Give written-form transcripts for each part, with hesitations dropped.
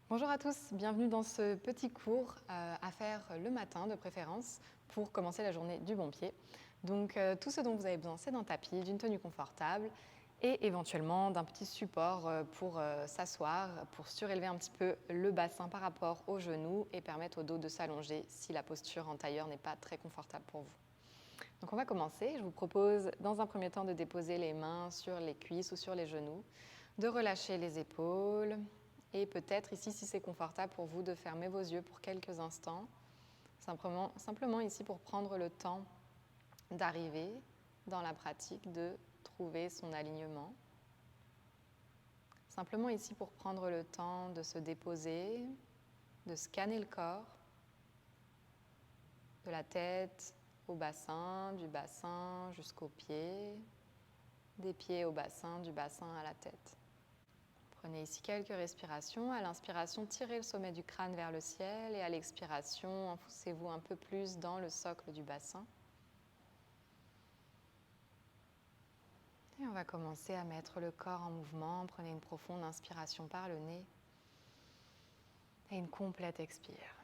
Bonjour à tous, bienvenue dans ce petit cours à faire le matin de préférence pour commencer la journée du bon pied. Donc tout ce dont vous avez besoin, c'est d'un tapis, d'une tenue confortable et éventuellement d'un petit support pour s'asseoir, pour surélever un petit peu le bassin par rapport aux genoux et permettre au dos de s'allonger si la posture en tailleur n'est pas très confortable pour vous. Donc on va commencer. Je vous propose dans un premier temps de déposer les mains sur les cuisses ou sur les genoux, de relâcher les épaules et peut-être ici, si c'est confortable pour vous, de fermer vos yeux pour quelques instants. Simplement ici pour prendre le temps d'arriver dans la pratique de trouver son alignement. Simplement ici pour prendre le temps de se déposer, de scanner le corps, de la tête au bassin, du bassin jusqu'aux pieds, des pieds au bassin, du bassin à la tête. Prenez ici quelques respirations. À l'inspiration, tirez le sommet du crâne vers le ciel et à l'expiration, enfoncez-vous un peu plus dans le socle du bassin. Et on va commencer à mettre le corps en mouvement. Prenez une profonde inspiration par le nez et une complète expire.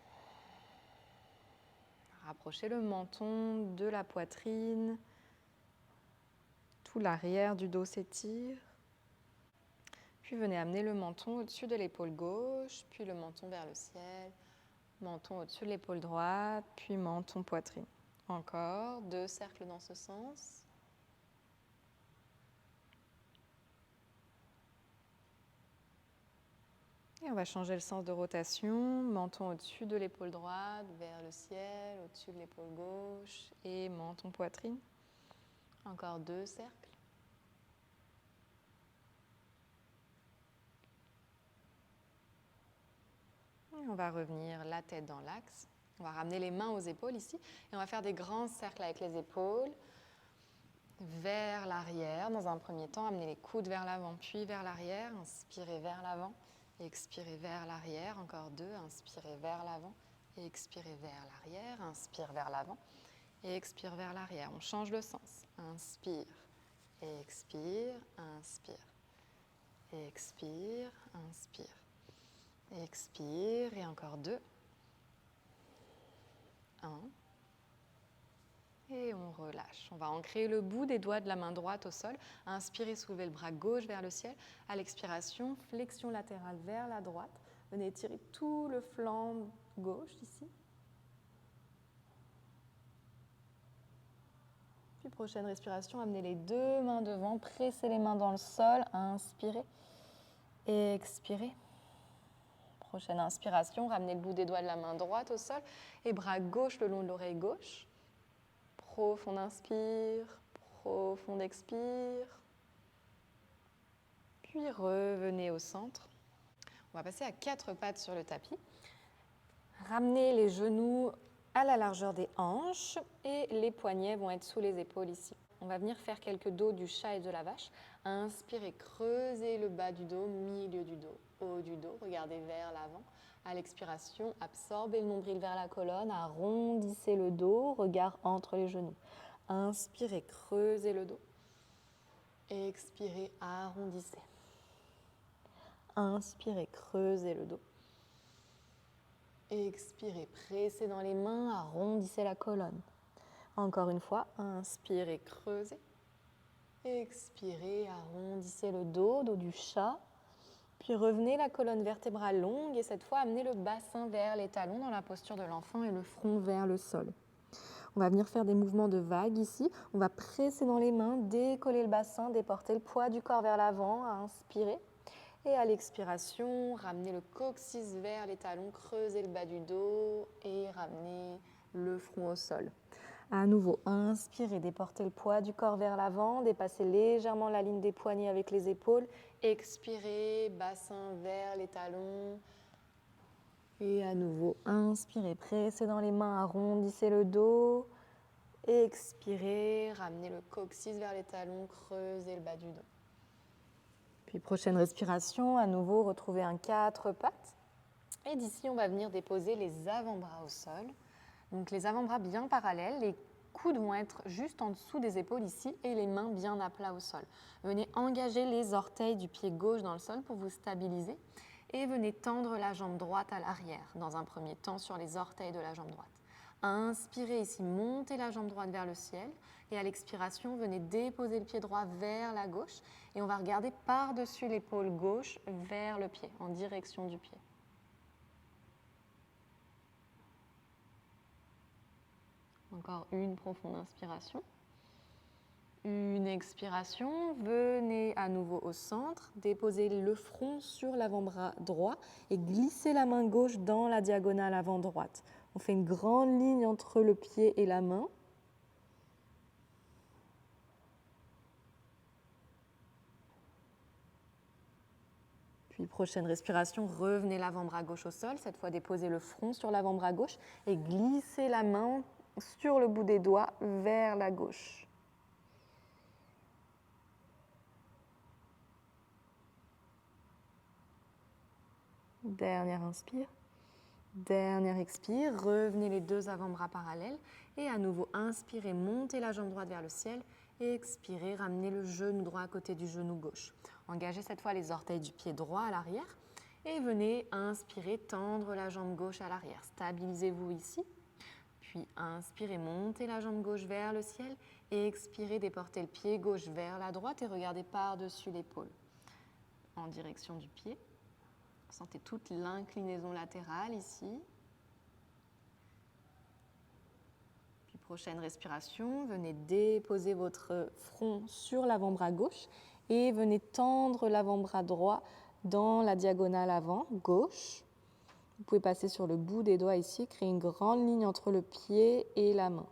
Rapprochez le menton de la poitrine. Tout l'arrière du dos s'étire. Puis venez amener le menton au-dessus de l'épaule gauche, puis le menton vers le ciel. Menton au-dessus de l'épaule droite, puis menton poitrine. Encore 2 cercles dans ce sens. Et on va changer le sens de rotation. Menton au-dessus de l'épaule droite, vers le ciel, au-dessus de l'épaule gauche et menton poitrine. Encore 2 cercles. Et on va revenir la tête dans l'axe. On va ramener les mains aux épaules ici et on va faire des grands cercles avec les épaules vers l'arrière. Dans un premier temps, amenez les coudes vers l'avant puis vers l'arrière. Inspirez vers l'avant et expirez vers l'arrière. Encore 2. Inspirez vers l'avant et expirez vers l'arrière. Inspire vers l'avant et expire vers l'arrière. On change le sens. Inspire et expire. Inspire et expire. Inspire. Expire et encore 2. 1. Et on relâche. On va ancrer le bout des doigts de la main droite au sol. Inspirez, soulevez le bras gauche vers le ciel. À l'expiration, flexion latérale vers la droite. Venez étirer tout le flanc gauche ici. Puis prochaine respiration, amenez les 2 mains devant, pressez les mains dans le sol. Inspirez et expirez. Prochaine inspiration, ramenez le bout des doigts de la main droite au sol et bras gauche le long de l'oreille gauche. Profonde inspire, profonde expire. Puis revenez au centre. On va passer à 4 pattes sur le tapis. Ramenez les genoux à la largeur des hanches et les poignets vont être sous les épaules ici. On va venir faire quelques dos du chat et de la vache. Inspirez, creusez le bas du dos, milieu du dos, haut du dos. Regardez vers l'avant. À l'expiration, absorbez le nombril vers la colonne, arrondissez le dos, regard entre les genoux. Inspirez, creusez le dos. Expirez, arrondissez. Inspirez, creusez le dos. Expirez, pressez dans les mains, arrondissez la colonne. Encore une fois, inspirez, creusez. Expirez, arrondissez le dos, dos du chat. Puis revenez la colonne vertébrale longue et cette fois amenez le bassin vers les talons dans la posture de l'enfant et le front vers le sol. On va venir faire des mouvements de vague ici. On va presser dans les mains, décoller le bassin, déporter le poids du corps vers l'avant, inspirer. Et à l'expiration, ramenez le coccyx vers les talons, creusez le bas du dos et ramenez le front au sol. À nouveau, inspirez, déportez le poids du corps vers l'avant, dépassez légèrement la ligne des poignets avec les épaules. Expirez, bassin vers les talons. Et à nouveau, inspirez, pressez dans les mains, arrondissez le dos. Expirez, ramenez le coccyx vers les talons, creusez le bas du dos. Puis prochaine respiration, à nouveau, retrouvez un 4 pattes. Et d'ici, on va venir déposer les avant-bras au sol. Donc les avant-bras bien parallèles, les coudes vont être juste en dessous des épaules ici et les mains bien à plat au sol. Venez engager les orteils du pied gauche dans le sol pour vous stabiliser. et venez tendre la jambe droite à l'arrière, dans un premier temps sur les orteils de la jambe droite. Inspirez ici, montez la jambe droite vers le ciel et à l'expiration, venez déposer le pied droit vers la gauche et on va regarder par-dessus l'épaule gauche vers le pied, en direction du pied. Encore une profonde inspiration. Une expiration, venez à nouveau au centre, déposez le front sur l'avant-bras droit et glissez la main gauche dans la diagonale avant droite. On fait une grande ligne entre le pied et la main. Puis prochaine respiration, revenez l'avant-bras gauche au sol, cette fois déposez le front sur l'avant-bras gauche et glissez la main sur le bout des doigts vers la gauche. Dernière inspire, dernière expire, revenez les deux avant-bras parallèles et à nouveau inspirez, montez la jambe droite vers le ciel et expirez, ramenez le genou droit à côté du genou gauche. Engagez cette fois les orteils du pied droit à l'arrière et venez inspirer, tendre la jambe gauche à l'arrière. Stabilisez-vous ici, puis inspirez, montez la jambe gauche vers le ciel et expirez, déportez le pied gauche vers la droite et regardez par-dessus l'épaule en direction du pied. Sentez toute l'inclinaison latérale ici. Puis prochaine respiration, venez déposer votre front sur l'avant-bras gauche et venez tendre l'avant-bras droit dans la diagonale avant, gauche. Vous pouvez passer sur le bout des doigts ici, créer une grande ligne entre le pied et la main.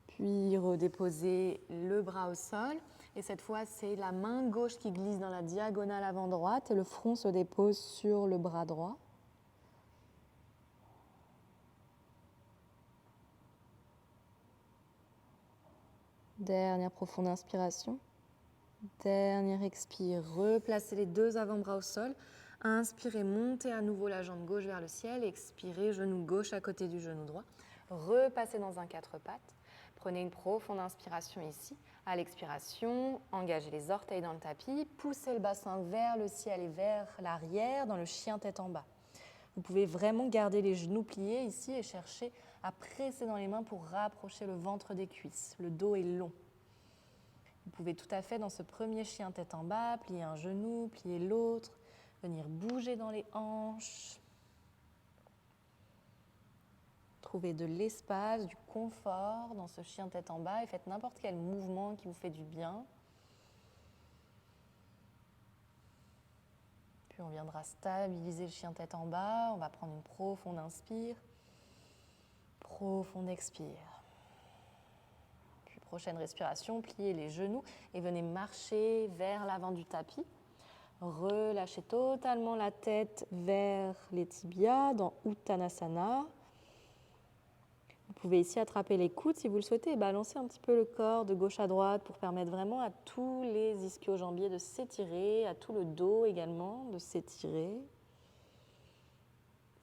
Puis redéposez le bras au sol. Et cette fois, c'est la main gauche qui glisse dans la diagonale avant droite et le front se dépose sur le bras droit. Dernière profonde inspiration. Dernière expire. Replacez les deux avant-bras au sol. Inspirez, montez à nouveau la jambe gauche vers le ciel. Expirez, genou gauche à côté du genou droit. Repassez dans un quatre pattes. Prenez une profonde inspiration ici. À l'expiration, engagez les orteils dans le tapis, poussez le bassin vers le ciel et vers l'arrière dans le chien tête en bas. Vous pouvez vraiment garder les genoux pliés ici et chercher à presser dans les mains pour rapprocher le ventre des cuisses. Le dos est long. Vous pouvez tout à fait, dans ce premier chien tête en bas, plier un genou, plier l'autre, venir bouger dans les hanches. Trouvez de l'espace, du confort dans ce chien tête en bas et faites n'importe quel mouvement qui vous fait du bien. Puis on viendra stabiliser le chien tête en bas. On va prendre une profonde inspire, profonde expire. Puis prochaine respiration, pliez les genoux et venez marcher vers l'avant du tapis. Relâchez totalement la tête vers les tibias dans Uttanasana. Vous pouvez ici attraper les coudes si vous le souhaitez et balancer un petit peu le corps de gauche à droite pour permettre vraiment à tous les ischio-jambiers de s'étirer, à tout le dos également de s'étirer.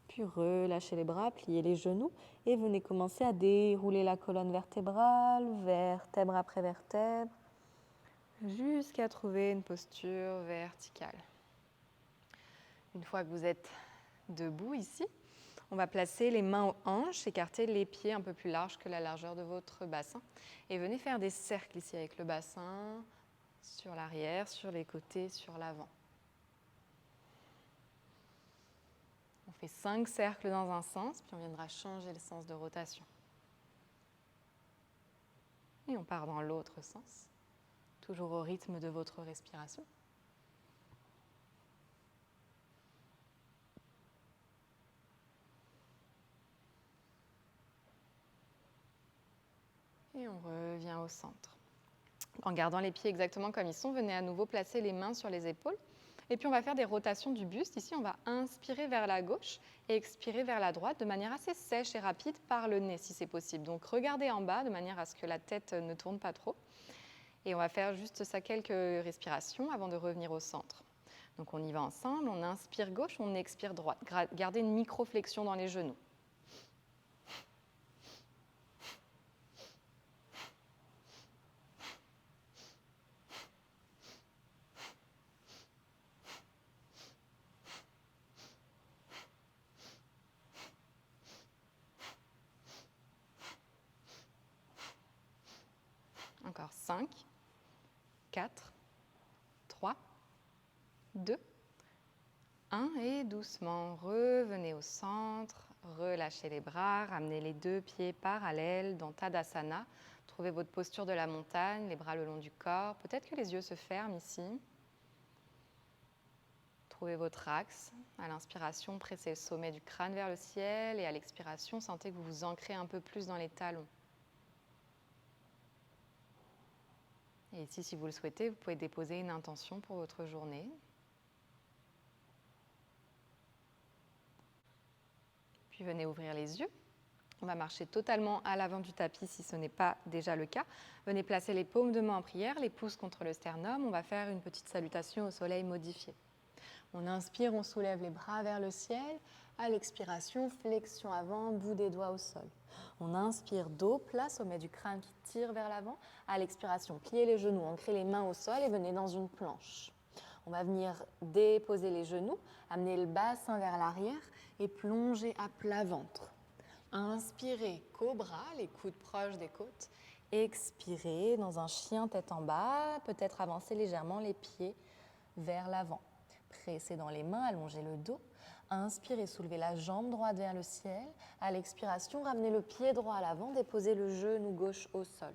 Puis relâchez les bras, pliez les genoux et venez commencer à dérouler la colonne vertébrale, vertèbre après vertèbre, jusqu'à trouver une posture verticale. Une fois que vous êtes debout ici, on va placer les mains aux hanches, écarter les pieds un peu plus larges que la largeur de votre bassin. Et venez faire des cercles ici avec le bassin, sur l'arrière, sur les côtés, sur l'avant. On fait 5 cercles dans un sens, puis on viendra changer le sens de rotation. Et on part dans l'autre sens, toujours au rythme de votre respiration. Et on revient au centre. En gardant les pieds exactement comme ils sont, venez à nouveau placer les mains sur les épaules. Et puis on va faire des rotations du buste. Ici, on va inspirer vers la gauche et expirer vers la droite de manière assez sèche et rapide par le nez si c'est possible. Donc regardez en bas de manière à ce que la tête ne tourne pas trop. Et on va faire juste ça quelques respirations avant de revenir au centre. Donc on y va ensemble, on inspire gauche, on expire droite. Gardez une micro-flexion dans les genoux. 5, 4, 3, 2, 1 et doucement revenez au centre, relâchez les bras, ramenez les deux pieds parallèles dans Tadasana. Trouvez votre posture de la montagne, les bras le long du corps. Peut-être que les yeux se ferment ici. Trouvez votre axe. À l'inspiration, pressez le sommet du crâne vers le ciel et à l'expiration, sentez que vous vous ancrez un peu plus dans les talons. Et ici, si vous le souhaitez, vous pouvez déposer une intention pour votre journée. Puis venez ouvrir les yeux. On va marcher totalement à l'avant du tapis si ce n'est pas déjà le cas. Venez placer les paumes de main en prière, les pouces contre le sternum. On va faire une petite salutation au soleil modifiée. On inspire, on soulève les bras vers le ciel. À l'expiration, flexion avant, bout des doigts au sol. On inspire, dos plat, sommet du crâne qui tire vers l'avant. À l'expiration, pliez les genoux, ancrez les mains au sol et venez dans une planche. On va venir déposer les genoux, amener le bassin vers l'arrière et plonger à plat ventre. Inspirez, cobra, les coudes proches des côtes. Expirez dans un chien tête en bas, peut-être avancer légèrement les pieds vers l'avant. Pressez dans les mains, allongez le dos. Inspirez, soulevez la jambe droite vers le ciel. À l'expiration, ramenez le pied droit à l'avant, déposez le genou gauche au sol.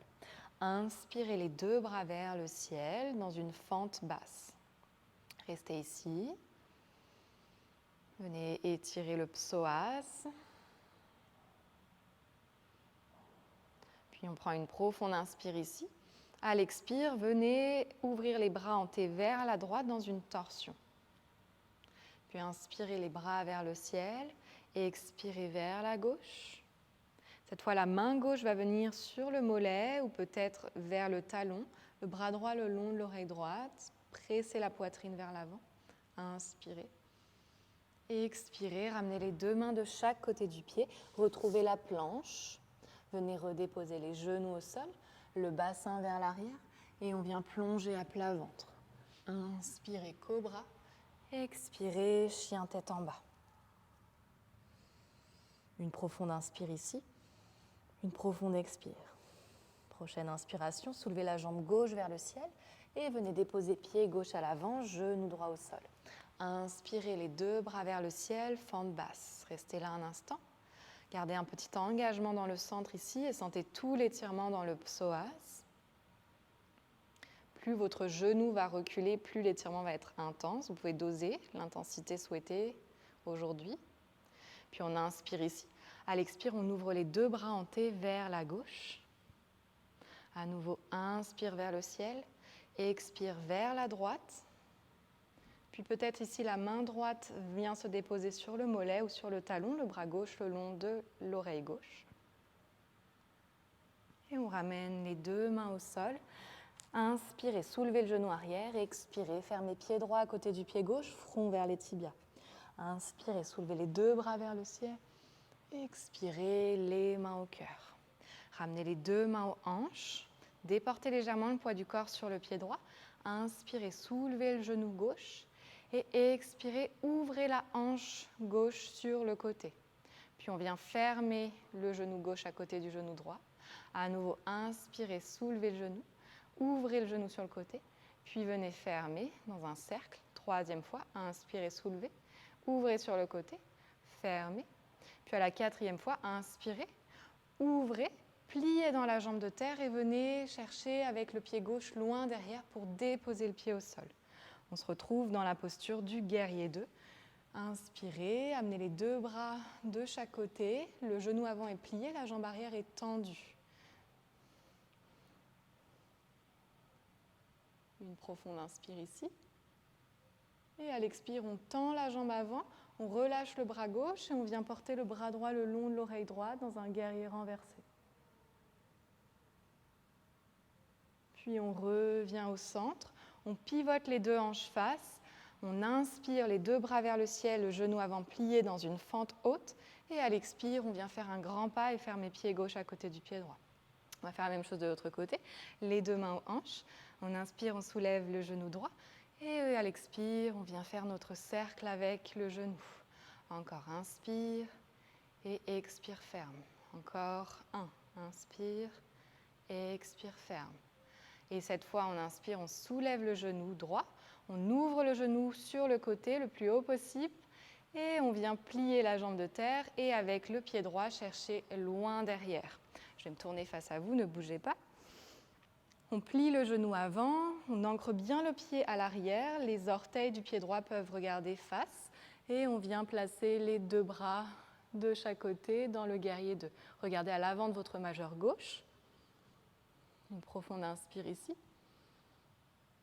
Inspirez les deux bras vers le ciel dans une fente basse. Restez ici. Venez étirer le psoas. Puis on prend une profonde inspire ici. À l'expire, venez ouvrir les bras en T vers la droite dans une torsion. Puis inspirez les bras vers le ciel et expirez vers la gauche. Cette fois, la main gauche va venir sur le mollet ou peut-être vers le talon, le bras droit le long de l'oreille droite. Pressez la poitrine vers l'avant. Inspirez. Expirez, ramenez les deux mains de chaque côté du pied. Retrouvez la planche. Venez redéposer les genoux au sol, le bassin vers l'arrière et on vient plonger à plat ventre. Inspirez, cobra. Expirez, chien tête en bas. Une profonde inspire ici, une profonde expire. Prochaine inspiration, soulevez la jambe gauche vers le ciel et venez déposer pied gauche à l'avant, genou droit au sol. Inspirez les deux bras vers le ciel, fente basse. Restez là un instant. Gardez un petit engagement dans le centre ici et sentez tout l'étirement dans le psoas. Plus votre genou va reculer, plus l'étirement va être intense. Vous pouvez doser l'intensité souhaitée aujourd'hui. Puis on inspire ici. À l'expire, on ouvre les deux bras en T vers la gauche. À nouveau, inspire vers le ciel. Expire vers la droite. Puis peut-être ici, la main droite vient se déposer sur le mollet ou sur le talon, le bras gauche le long de l'oreille gauche. Et on ramène les deux mains au sol. Inspirez, soulevez le genou arrière. Expirez, fermez pied droit à côté du pied gauche, front vers les tibias. Inspirez, soulevez les deux bras vers le ciel. Expirez, les mains au cœur. Ramenez les deux mains aux hanches. Déportez légèrement le poids du corps sur le pied droit. Inspirez, soulevez le genou gauche. Et expirez, ouvrez la hanche gauche sur le côté. Puis on vient fermer le genou gauche à côté du genou droit. À nouveau, inspirez, soulevez le genou. Ouvrez le genou sur le côté. Puis venez fermer dans un cercle. Troisième fois, inspirez, soulevez. Ouvrez sur le côté, fermez. Puis à la quatrième fois, inspirez, ouvrez, pliez dans la jambe de terre et venez chercher avec le pied gauche loin derrière pour déposer le pied au sol. On se retrouve dans la posture du guerrier 2. Inspirez, amenez les deux bras de chaque côté. Le genou avant est plié, la jambe arrière est tendue. Une profonde inspire ici. Et à l'expire, on tend la jambe avant, on relâche le bras gauche et on vient porter le bras droit le long de l'oreille droite dans un guerrier renversé. Puis on revient au centre, on pivote les deux hanches face, on inspire les deux bras vers le ciel, le genou avant plié dans une fente haute. Et à l'expire, on vient faire un grand pas et fermer pied gauche à côté du pied droit. On va faire la même chose de l'autre côté, les deux mains aux hanches. On inspire, on soulève le genou droit. Et à l'expire, on vient faire notre cercle avec le genou. Encore, inspire et expire, ferme. Encore un, inspire et expire, ferme. Et cette fois, on inspire, on soulève le genou droit, on ouvre le genou sur le côté le plus haut possible et on vient plier la jambe de terre et avec le pied droit, chercher loin derrière. Je vais me tourner face à vous, ne bougez pas. On plie le genou avant, on ancre bien le pied à l'arrière, les orteils du pied droit peuvent regarder face et on vient placer les 2 bras de chaque côté dans le guerrier 2. Regardez à l'avant de votre majeur gauche. Une profonde inspire ici.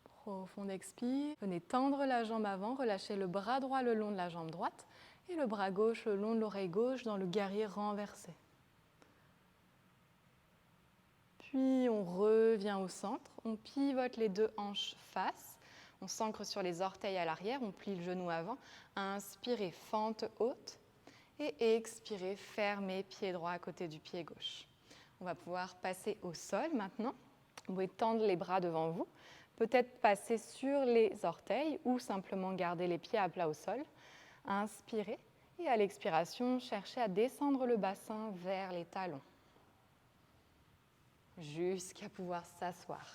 Profonde expire. Venez tendre la jambe avant, relâchez le bras droit le long de la jambe droite et le bras gauche le long de l'oreille gauche dans le guerrier renversé. Puis on revient au centre, on pivote les 2 hanches face, on s'ancre sur les orteils à l'arrière, on plie le genou avant, inspirez, fente haute et expirez, fermez pied droit à côté du pied gauche. On va pouvoir passer au sol maintenant. Vous pouvez tendre les bras devant vous, peut-être passer sur les orteils ou simplement garder les pieds à plat au sol. Inspirez et à l'expiration, cherchez à descendre le bassin vers les talons jusqu'à pouvoir s'asseoir.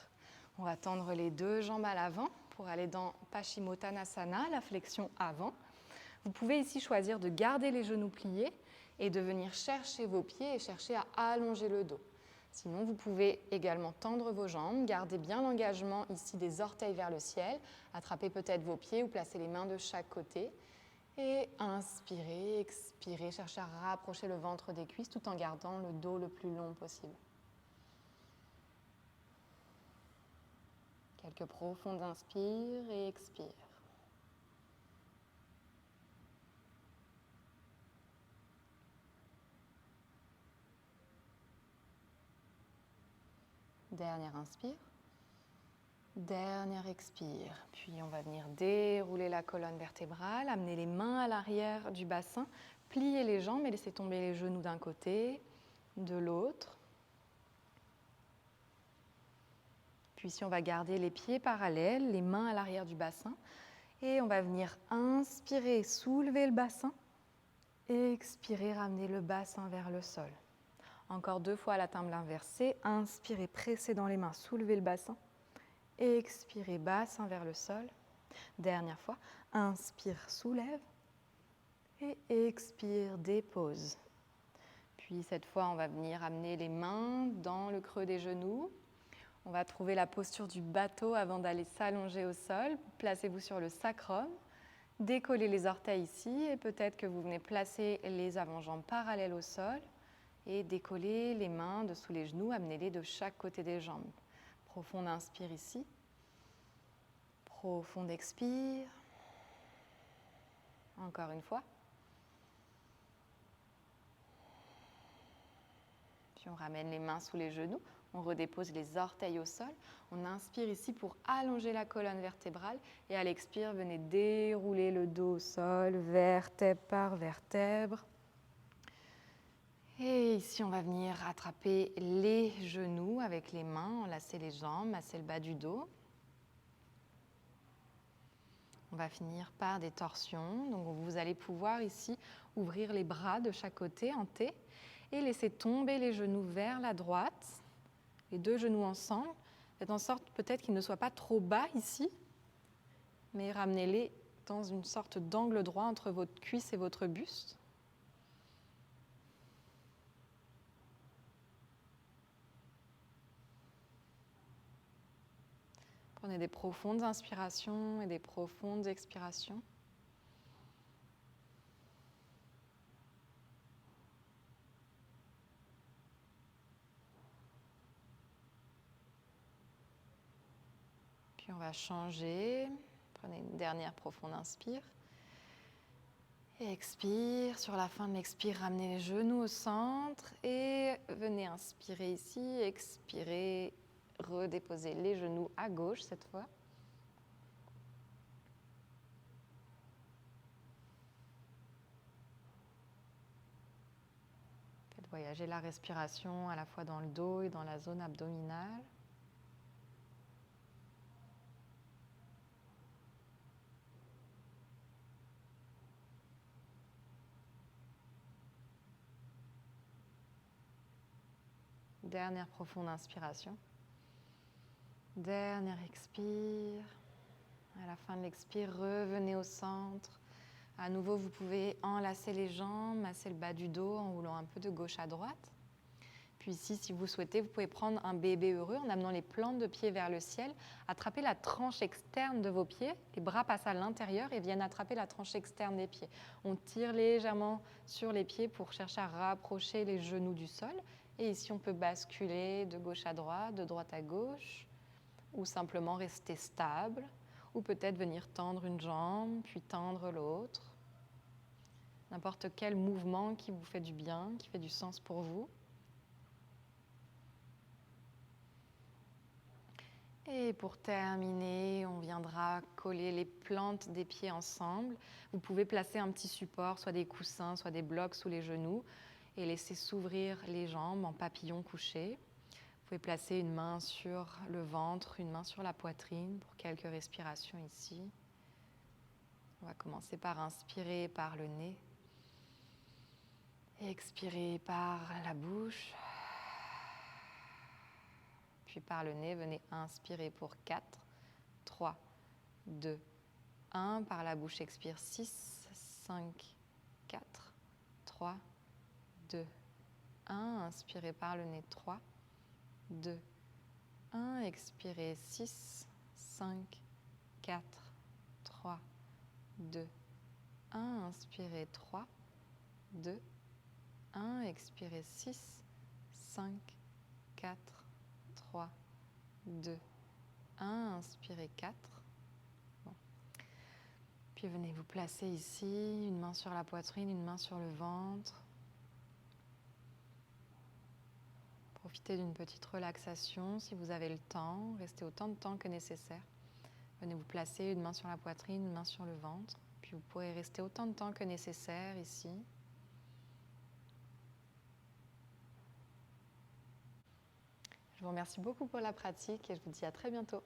On va tendre les 2 jambes à l'avant pour aller dans Paschimottanasana, la flexion avant. Vous pouvez ici choisir de garder les genoux pliés et de venir chercher vos pieds et chercher à allonger le dos. Sinon, vous pouvez également tendre vos jambes, garder bien l'engagement ici des orteils vers le ciel, attraper peut-être vos pieds ou placer les mains de chaque côté. Et inspirez, expirez, cherchez à rapprocher le ventre des cuisses tout en gardant le dos le plus long possible. Quelques profondes inspires et expires. Dernière inspire. Dernière expire. Puis on va venir dérouler la colonne vertébrale, amener les mains à l'arrière du bassin, plier les jambes et laisser tomber les genoux d'un côté, de l'autre. Puis ici, on va garder les pieds parallèles, les mains à l'arrière du bassin. Et on va venir inspirer, soulever le bassin. Et expirer, ramener le bassin vers le sol. Encore 2 fois la table inversée. Inspirez, pressez dans les mains, soulevez le bassin. Expirez, bassin vers le sol. Dernière fois. Inspire, soulève. Et expire, dépose. Puis cette fois, on va venir amener les mains dans le creux des genoux. On va trouver la posture du bateau avant d'aller s'allonger au sol. Placez-vous sur le sacrum. Décollez les orteils ici et peut-être que vous venez placer les avant-jambes parallèles au sol et décoller les mains dessous les genoux, amenez-les de chaque côté des jambes. Profonde inspire ici. Profonde expire. Encore une fois. Puis on ramène les mains sous les genoux. On redépose les orteils au sol. On inspire ici pour allonger la colonne vertébrale. Et à l'expire, venez dérouler le dos au sol, vertèbre par vertèbre. Et ici, on va venir attraper les genoux avec les mains, enlacer les jambes, masser le bas du dos. On va finir par des torsions. Donc vous allez pouvoir ici ouvrir les bras de chaque côté en T et laisser tomber les genoux vers la droite. Les 2 genoux ensemble, faites en sorte peut-être qu'ils ne soient pas trop bas ici, mais ramenez-les dans une sorte d'angle droit entre votre cuisse et votre buste. Prenez des profondes inspirations et des profondes expirations. Puis on va changer. Prenez une dernière profonde inspire. Et expire. Sur la fin de l'expire, ramenez les genoux au centre. Et venez inspirer ici. Expirez. Redéposez les genoux à gauche cette fois. Faites voyager la respiration à la fois dans le dos et dans la zone abdominale. Dernière profonde inspiration. Dernier expire. À la fin de l'expire, revenez au centre. À nouveau, vous pouvez enlacer les jambes, masser le bas du dos en roulant un peu de gauche à droite. Puis ici, si vous souhaitez, vous pouvez prendre un bébé heureux en amenant les plantes de pied vers le ciel, attraper la tranche externe de vos pieds, les bras passent à l'intérieur et viennent attraper la tranche externe des pieds. On tire légèrement sur les pieds pour chercher à rapprocher les genoux du sol. Et ici, on peut basculer de gauche à droite à gauche, ou simplement rester stable, ou peut-être venir tendre une jambe, puis tendre l'autre. N'importe quel mouvement qui vous fait du bien, qui fait du sens pour vous. Et pour terminer, on viendra coller les plantes des pieds ensemble. Vous pouvez placer un petit support, soit des coussins, soit des blocs sous les genoux, et laisser s'ouvrir les jambes en papillon couché. Vous pouvez placer une main sur le ventre, une main sur la poitrine pour quelques respirations ici. On va commencer par inspirer par le nez et expirer par la bouche. Puis par le nez, venez inspirer pour 4, 3, 2, 1. Par la bouche, expire 6, 5, 4, 3, 2, 1. Inspirez par le nez 3, 2, 1. Expirez 6, 5, 4, 3, 2, 1. Inspirez 3, 2, 1. Expirez 6, 5, 4, 3, 2, 1. Inspirez 4. Bon. Puis venez vous placer ici, une main sur la poitrine, une main sur le ventre. Profitez d'une petite relaxation si vous avez le temps. Restez autant de temps que nécessaire. Venez vous placer une main sur la poitrine, une main sur le ventre. Puis vous pourrez rester autant de temps que nécessaire ici. Je vous remercie beaucoup pour la pratique et je vous dis à très bientôt.